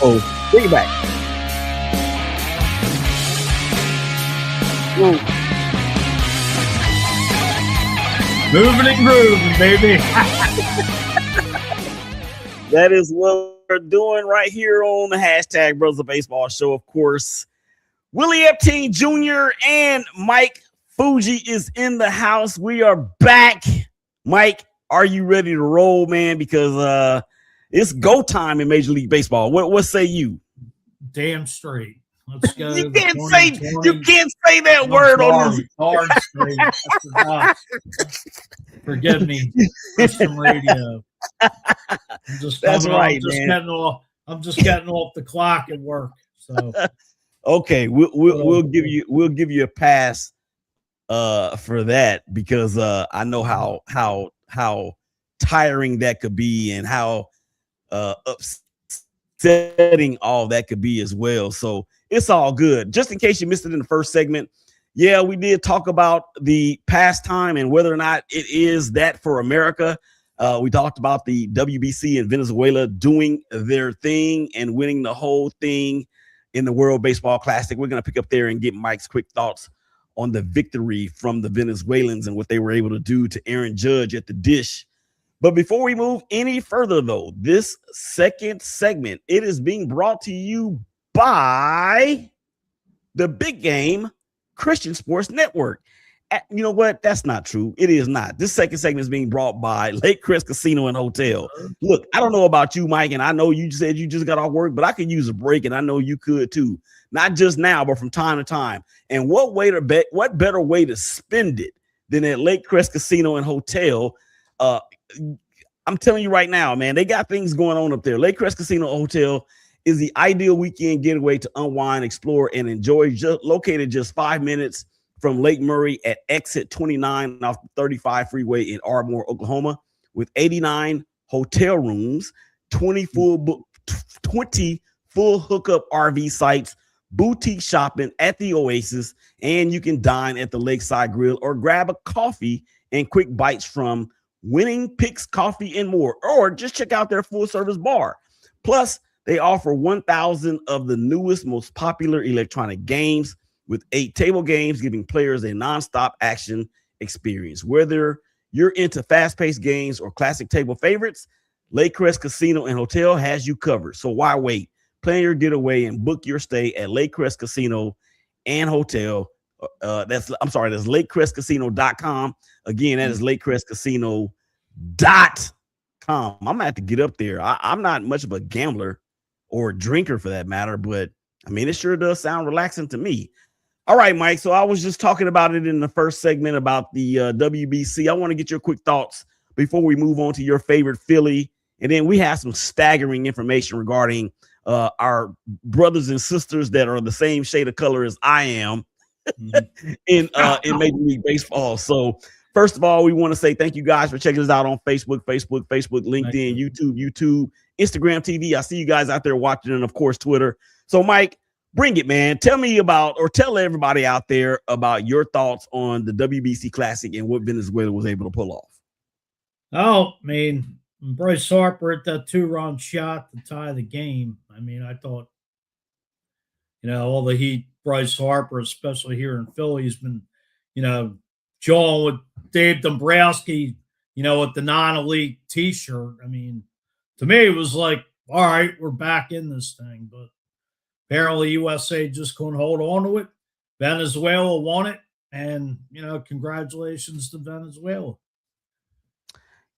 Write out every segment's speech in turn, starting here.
Bring it back. Whoa. Moving and grooving, baby. That is what we're doing right here on the hashtag Brothers of Baseball show. Of course, Willie Epting Jr. and Mike Fuji is in the house. We are back. Mike, are you ready to roll, man? Because it's go time in Major League Baseball. What say you? Damn straight. Let's go. You can't say that word on this. Darn straight. Forgive me. Christian radio. I'm just getting off the clock at work. So okay, we'll give you a pass for that, because I know how tiring that could be and how upsetting all that could be as well. So it's all good. Just in case you missed it in the first segment, yeah, we did talk about the pastime and whether or not it is that for America. We talked about the WBC in Venezuela doing their thing and winning the whole thing in the World Baseball Classic. We're going to pick up there and get Mike's quick thoughts on the victory from the Venezuelans and what they were able to do to Aaron Judge at the dish. But before we move any further, though, this second segment, it is being brought to you by the Big Game Christian Sports Network. You know what? That's not true. It is not. This second segment is being brought by Lake Crest Casino and Hotel. Look, I don't know about you, Mike, and I know you said you just got off work, but I could use a break, and I know you could too. Not just now, but from time to time. And what better way to spend it than at Lake Crest Casino and Hotel? I'm telling you right now, man, they got things going on up there. Lake Crest Casino Hotel is the ideal weekend getaway to unwind, explore, and enjoy. Located just 5 minutes from Lake Murray at exit 29 off the 35 freeway in Ardmore, Oklahoma, with 89 hotel rooms, 20 full hookup RV sites, boutique shopping at the Oasis, and you can dine at the Lakeside Grill or grab a coffee and quick bites from Winning Picks Coffee and more, or just check out their full service bar. Plus, they offer 1,000 of the newest, most popular electronic games with 8 table games, giving players a nonstop action experience. Whether you're into fast-paced games or classic table favorites, Lake Crest Casino and Hotel has you covered. So why wait? Plan your getaway and book your stay at Lake Crest Casino and Hotel. That's LakeCrestCasino.com. Again, that is LakeCrestCasino.com. I'm gonna have to get up there. I'm not much of a gambler or a drinker for that matter, but I mean, it sure does sound relaxing to me. All right, Mike. So I was just talking about it in the first segment about the WBC. I want to get your quick thoughts before we move on to your favorite Philly. And then we have some staggering information regarding our brothers and sisters that are the same shade of color as I am in Major League Baseball. So first of all, we want to say thank you guys for checking us out on Facebook, LinkedIn, YouTube, Instagram TV. I see you guys out there watching, and of course, Twitter. So Mike, bring it, man. Tell everybody out there about your thoughts on the WBC Classic and what Venezuela was able to pull off. Oh, I mean, Bryce Harper at that 2-run shot to tie the game. I mean, I thought, all the heat Bryce Harper, especially here in Philly, has been, jawing with Dave Dombrowski, with the non-elite T-shirt. I mean, to me, it was like, all right, we're back in this thing. But apparently USA just couldn't hold on to it. Venezuela won it. And, congratulations to Venezuela.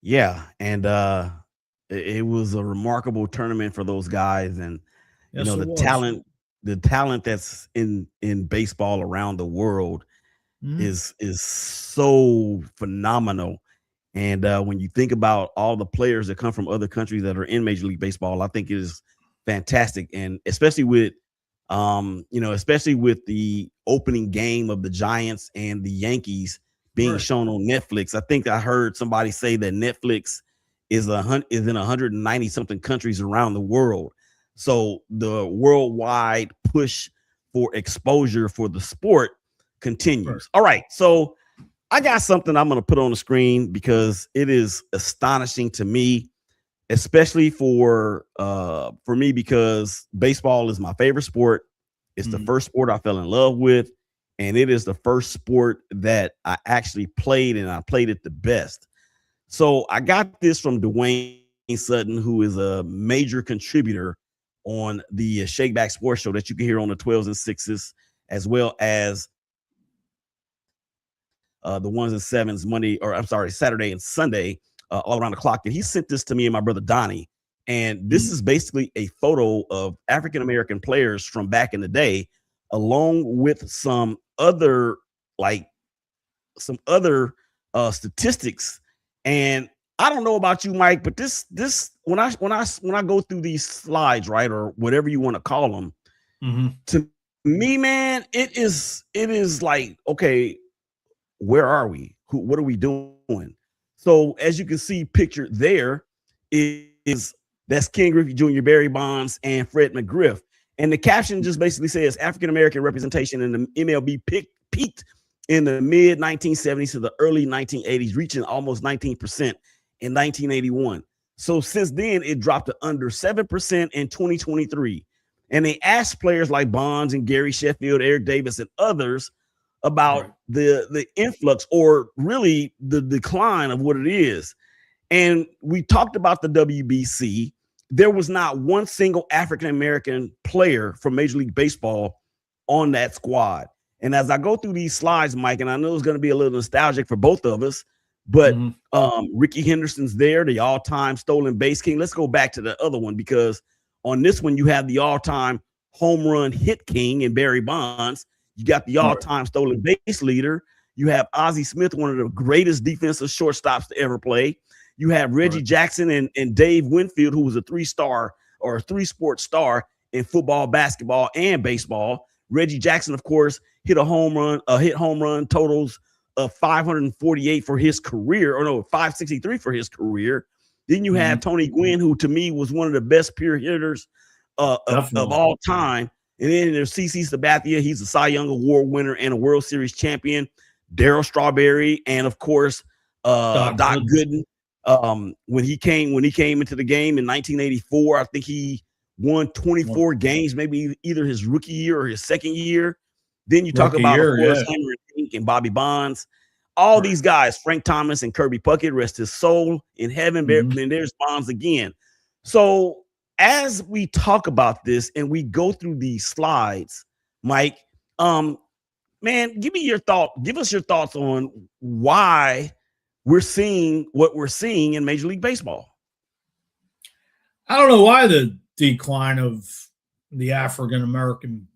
Yeah, and it was a remarkable tournament for those guys. And, yes, the talent that's in baseball around the world is so phenomenal. And when you think about all the players that come from other countries that are in Major League Baseball, I think it is fantastic. And especially with the opening game of the Giants and the Yankees being shown on Netflix. I think I heard somebody say that Netflix is in 190 something countries around the world. So the worldwide push for exposure for the sport continues. All right. So I got something I'm going to put on the screen because it is astonishing to me. especially for me, because baseball is my favorite sport. It's the first sport I fell in love with, and it is the first sport that I actually played, and I played it the best. So I got this from Dwayne Sutton, who is a major contributor on the ShakeBack Sports Show that you can hear on the 12s and 6s, as well as the 1s and 7s Saturday and Sunday, all around the clock. And he sent this to me and my brother Donnie. And this is basically a photo of African American players from back in the day, along with some other statistics. And I don't know about you, Mike, but this when I go through these slides, right, or whatever you want to call them, to me, man, it is like, okay, where are we? What are we doing? So as you can see, pictured there is that's Ken Griffey Jr., Barry Bonds, and Fred McGriff. And the caption just basically says African American representation in the MLB peaked in the mid 1970s to the early 1980s, reaching almost 19% in 1981. So since then, it dropped to under 7% in 2023. And they asked players like Bonds and Gary Sheffield, Eric Davis, and others about the influx, or really the decline of what it is. And we talked about the WBC. There was not one single African-American player from Major League Baseball on that squad. And as I go through these slides, Mike, and I know it's going to be a little nostalgic for both of us, but Ricky Henderson's there, the all-time stolen base king. Let's go back to the other one, because on this one, you have the all-time home run hit king in Barry Bonds. You got the all-time stolen base leader. You have Ozzie Smith, one of the greatest defensive shortstops to ever play. You have Reggie Jackson and Dave Winfield, who was a three-sport star in football, basketball, and baseball. Reggie Jackson, of course, hit home run totals of 548 for his career, 563 for his career. Then you have Tony Gwynn, who to me was one of the best pure hitters of all time. And then there's CC Sabathia. He's a Cy Young Award winner and a World Series champion. Darryl Strawberry, and of course, Doc Gooden. When he came into the game in 1984, I think he won 24 games, maybe either his rookie year or his second year. Then you talk about, of course, Henry Pink and Bobby Bonds. All these guys, Frank Thomas and Kirby Puckett, rest his soul in heaven. And there's Bonds again. So as we talk about this and we go through these slides, Mike, man, give us your thoughts on why we're seeing what we're seeing in Major League Baseball. I don't know why the decline of the African-American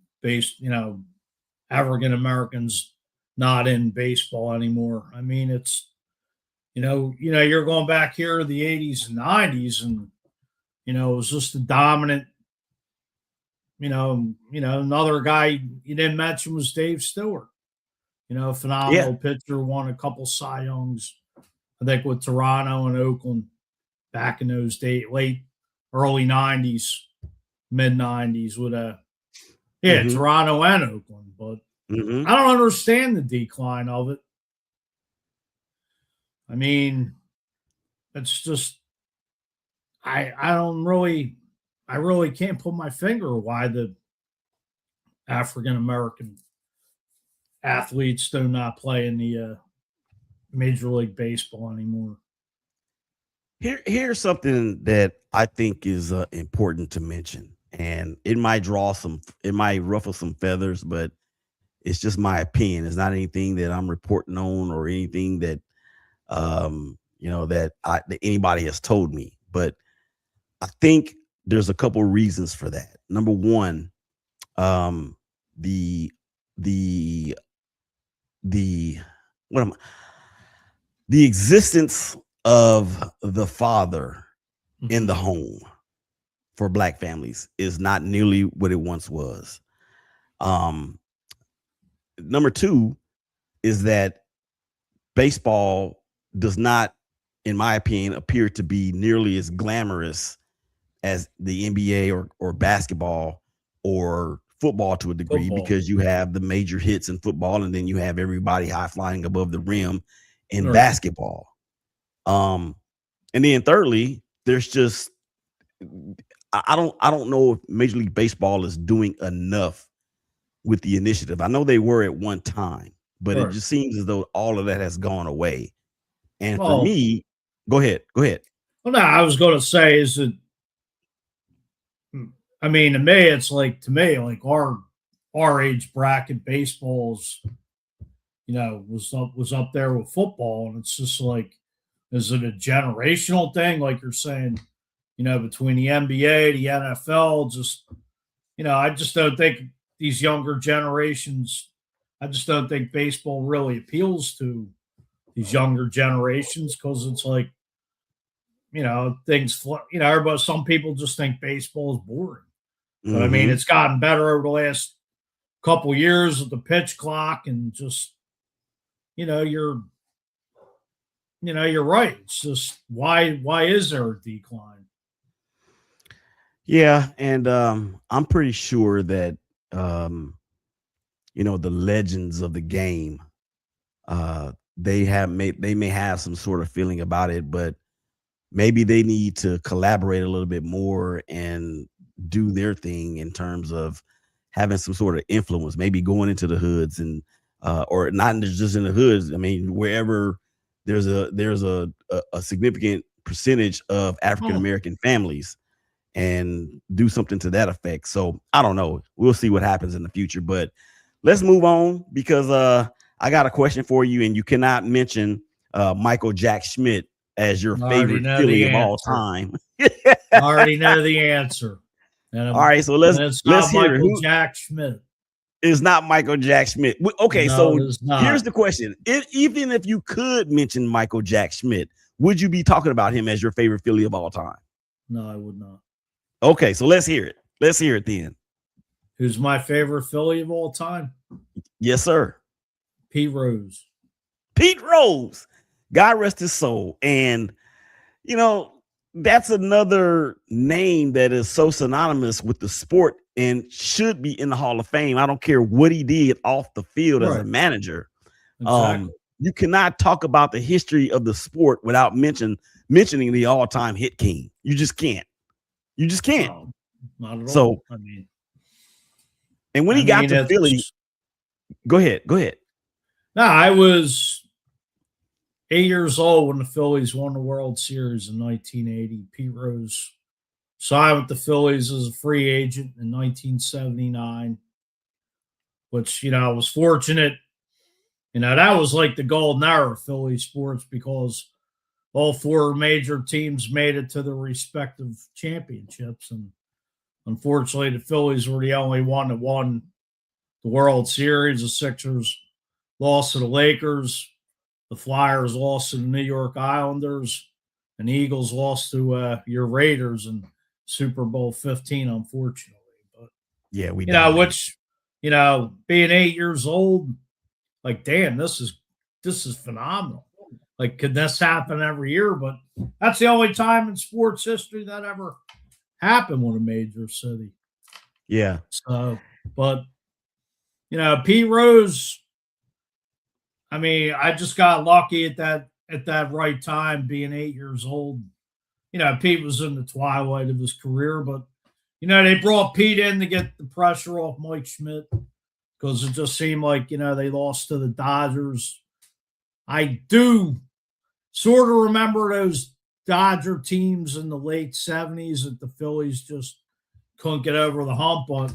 African-Americans not in baseball anymore. I mean, it's, you're going back here to the 80s and 90s, and, it was just a dominant, another guy you didn't mention was Dave Stewart, phenomenal pitcher, won a couple Cy Youngs, I think, with Toronto and Oakland back in those days, early 90s, mid 90s with Toronto and Oakland. But I don't understand the decline of it. I mean, it's just, I really can't put my finger why the African-American athletes do not play in the Major League Baseball anymore. Here's something that I think is important to mention, and it might ruffle some feathers, but it's just my opinion. It's not anything that I'm reporting on or anything that that anybody has told me. But I think there's a couple reasons for that. Number one, the existence of the father in the home for Black families is not nearly what it once was. Number two is that baseball does not, in my opinion, appear to be nearly as glamorous as the NBA or basketball or football to a degree, because you have the major hits in football, and then you have everybody high flying above the rim in basketball. And then thirdly, there's just I don't know if Major League Baseball is doing enough with the initiative. I know they were at one time, but it Right. just seems as though all of that has gone away. And for Well, me, go ahead. Go ahead. well, no, I was going to say is that I mean, to me, it's like like our age bracket baseballs, was up there with football, and it's just like, is it a generational thing, like you're saying, between the NBA, the NFL, just I just don't think these younger generations. I just don't think baseball really appeals to these younger generations because it's like, everybody. Some people just think baseball is boring. But I mean, Mm-hmm. it's gotten better over the last couple years with the pitch clock and just, you know, you're, you're right. It's just why is there a decline? Yeah, and I'm pretty sure that um, the legends of the game, they may have some sort of feeling about it, but maybe they need to collaborate a little bit more and do their thing in terms of having some sort of influence, maybe going into the hoods and or not just in the hoods. I mean, wherever there's a significant percentage of African Oh, American families and do something to that effect. So I don't know. We'll see what happens in the future. But let's move on because I got a question for you, and you cannot mention Michael Jack Schmidt as your I already favorite know Philly the of all answer. time. I already know the answer. All right, so let's And it's let's not hear it. Michael Who Jack Schmidt. is not Michael Jack Schmidt? Okay, No, so it is here's not. the question: even if you could mention Michael Jack Schmidt, would you be talking about him as your favorite Philly of all time? No, I would not. Okay, so let's hear it. Let's hear it then. Who's my favorite Philly of all time? Yes, sir. Pete Rose. Pete Rose. God rest his soul. And you know, that's another name that is so synonymous with the sport and should be in the Hall of Fame. I don't care what he did off the field as a Right. manager. Exactly. You cannot talk about the history of the sport without mentioning the all-time hit king. You just can't. You just can't. No, not at So, all. and when he got to Philly, It's go ahead. Go ahead. no, I was 8 years old when the Phillies won the World Series in 1980. Pete Rose signed with the Phillies as a free agent in 1979, which, I was fortunate. That was like the golden era of Philly sports because all four major teams made it to their respective championships. And unfortunately, the Phillies were the only one that won the World Series. The Sixers lost to the Lakers. The Flyers lost to the New York Islanders, and the Eagles lost to your Raiders in Super Bowl 15, unfortunately. But Yeah, we dominated. which being 8 years old, like, damn, this is phenomenal. Like, could this happen every year? But that's the only time in sports history that ever happened with a major city. Yeah. So, but Pete Rose. I mean, I just got lucky at that right time, being 8 years old. Pete was in the twilight of his career, but they brought Pete in to get the pressure off Mike Schmidt because it just seemed like they lost to the Dodgers. I do sort of remember those Dodger teams in the late '70s that the Phillies just couldn't get over the hump. But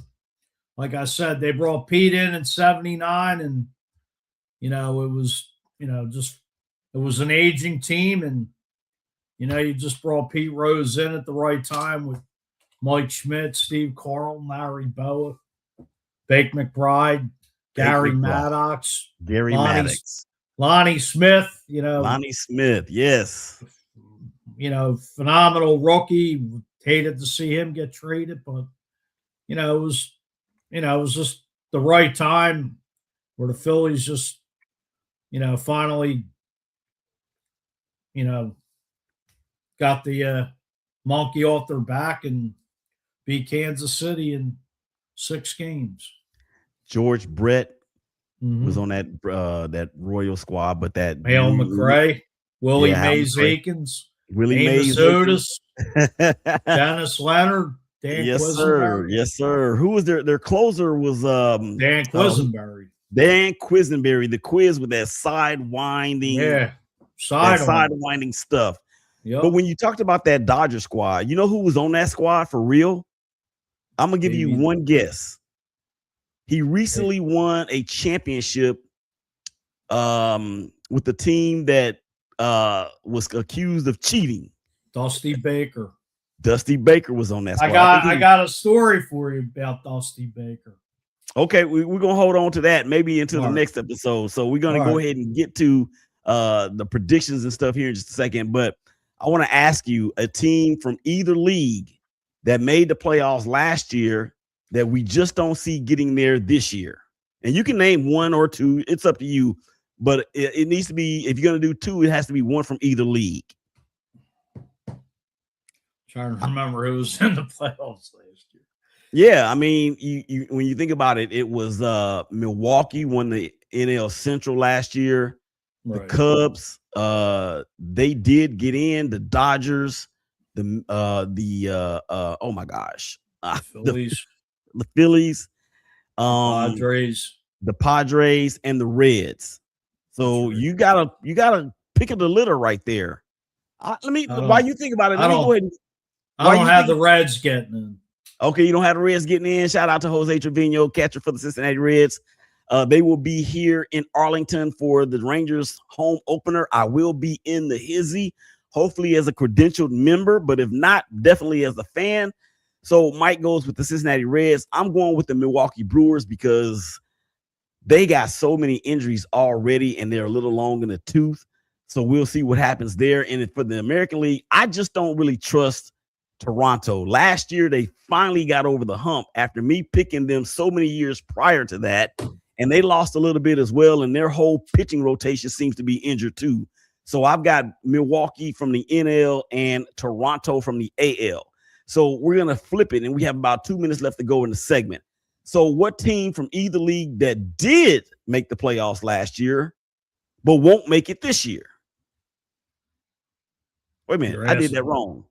like I said, they brought Pete in '79, and it was, just it was an aging team, and you just brought Pete Rose in at the right time with Mike Schmidt, Steve Carlton, Larry Boa, Bake McBride, Bake Gary McBride, Maddox, Gary Lonnie Maddox, Lonnie Smith. Lonnie Smith. Yes. Phenomenal rookie. Hated to see him get traded, but it was it was just the right time where the Phillies just finally you know got the monkey off their back and beat Kansas City in 6 games. George Brett was Mm-hmm. on that Royal squad, but that Hale McRae, Willie yeah, Hal Mays McRae, Aikens, Willie Amos Mays Aikens, Otis. Dennis Leonard, Dan Yes, sir. Quisenberry. Yes, sir. Who was their closer was Dan Quisenberry. Dan Quisenberry, the quiz with that sidewinding stuff. Yep. But when you talked about that Dodger squad, you know who was on that squad for real? I'm gonna give you one guess. He recently won a championship with the team that was accused of cheating. Dusty Baker. Dusty Baker was on that squad. I got a story for you about Dusty Baker. Okay, we're gonna hold on to that maybe into the next episode. So we're gonna go ahead and get to the predictions and stuff here in just a second. But I want to ask you, a team from either league that made the playoffs last year that we just don't see getting there this year. And you can name one or two, it's up to you, but it needs to be, if you're going to do two, it has to be one from either league. Trying to remember who was in the playoffs last year. Yeah, I mean, you when you think about it, it was Milwaukee won the NL Central last year. Right. The Cubs, they did get in. The Dodgers, oh my gosh, Phillies. The Phillies, the Padres, and the Reds. So you gotta pick of the litter right there. While you think about it, let me go ahead. I don't have the Reds getting in. Okay, you don't have the Reds getting in. Shout out to Jose Trevino, catcher for the Cincinnati Reds. They will be here in Arlington for the Rangers home opener. I will be in the hizzy, hopefully as a credentialed member, but if not, definitely as a fan. So Mike goes with the Cincinnati Reds. I'm going with the Milwaukee Brewers because they got so many injuries already and they're a little long in the tooth. So we'll see what happens there. And for the American League, I just don't really trust Toronto. Last year, they finally got over the hump after me picking them so many years prior to that. And they lost a little bit as well. And their whole pitching rotation seems to be injured too. So I've got Milwaukee from the NL and Toronto from the AL. So we're going to flip it. And we have about 2 minutes left to go in the segment. So what team from either league that did make the playoffs last year, but won't make it this year? Wait a minute. I did that wrong.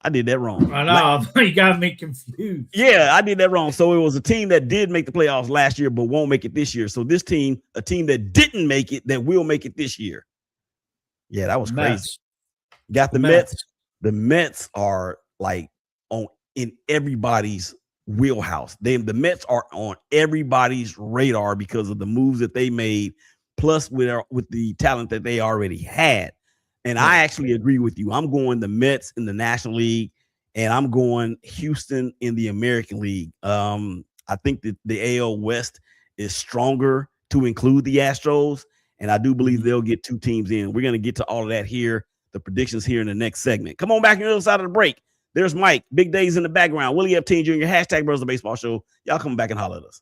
I know. You got me confused. Yeah, I did that wrong. So it was a team that did make the playoffs last year, but won't make it this year. So this team, a team that didn't make it, that will make it this year. Yeah, that was crazy. Got the Mets. The Mets are like in everybody's wheelhouse. The Mets are on everybody's radar because of the moves that they made, plus with the talent that they already had. And I actually agree with you. I'm going the Mets in the National League, and I'm going Houston in the American League. I think that the AL West is stronger to include the Astros, and I do believe they'll get two teams in. We're going to get to all of that here, the predictions here in the next segment. Come on back on the other side of the break. There's Mike. Big days in the background. Willie Epting Jr., #BrothersOfBaseball Show. Y'all come back and holler at us.